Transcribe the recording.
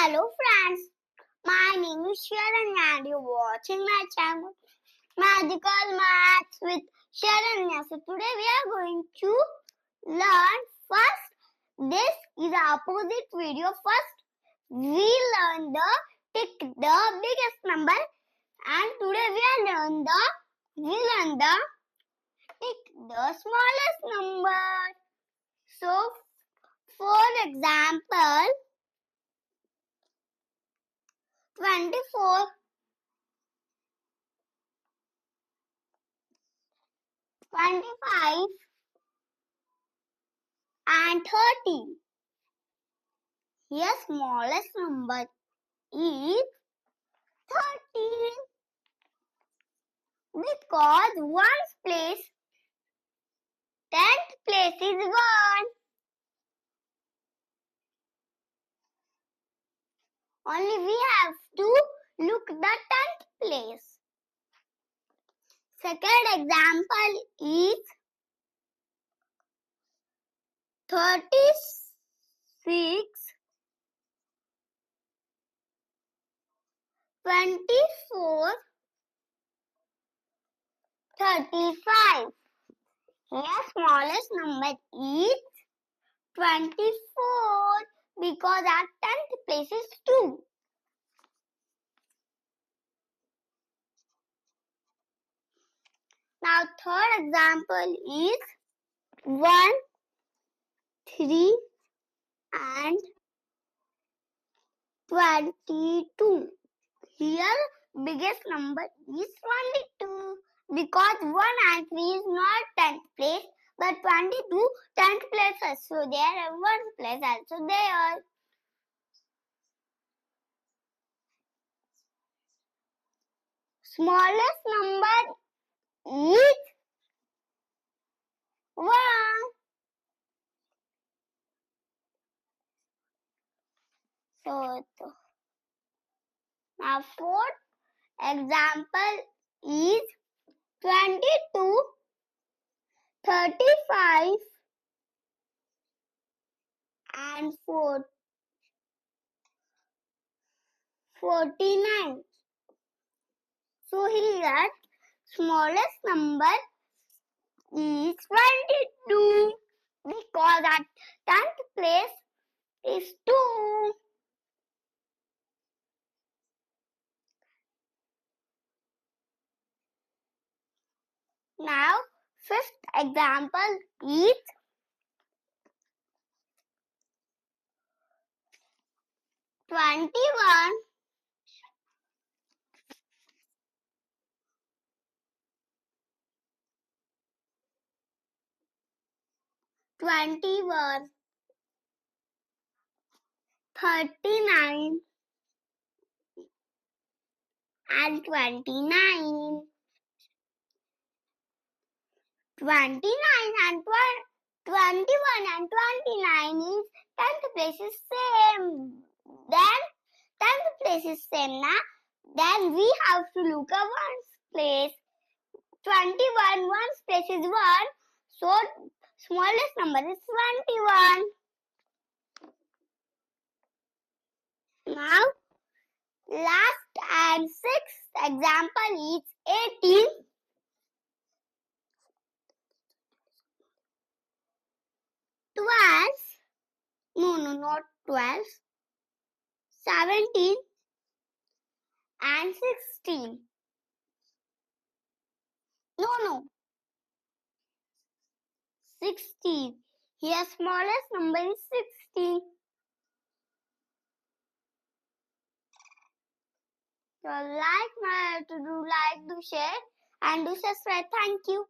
Hello friends, my name is Sharanya and you're watching my channel Magical Maths with Sharanya. So today we are going to learn first. This is the opposite video. First we learn the pick the biggest number, and today we learn the pick the smallest number. So for example 24, 25 and 30. Here smallest number is 13 because one's place, 10th place is 1. Only we have to look the 10th place. Second example is 36, 24, 35. Here smallest number is 24 because our 10th place is 2. Now third example is 1, 3 and 22. Here biggest number is 22 because 1 and 3 is not 10th place but 22 10th place, so there 1st place also there. Smallest number is 1. So now fourth example is 22, 35 and 49. So here smallest number is 22 because at 10th place is 2. Now fifth example is 21, 21, 39 and 29. 29 and 21 and 29 is 10th place is same. Then 10th place is same na. Then we have to look at one's place. 21, one's place is 1. So smallest number is 21. Now last and sixth example is 18, 12, not 12, 17 and 16. No, 16. Here smallest number is 16. So do share and do subscribe. Thank you.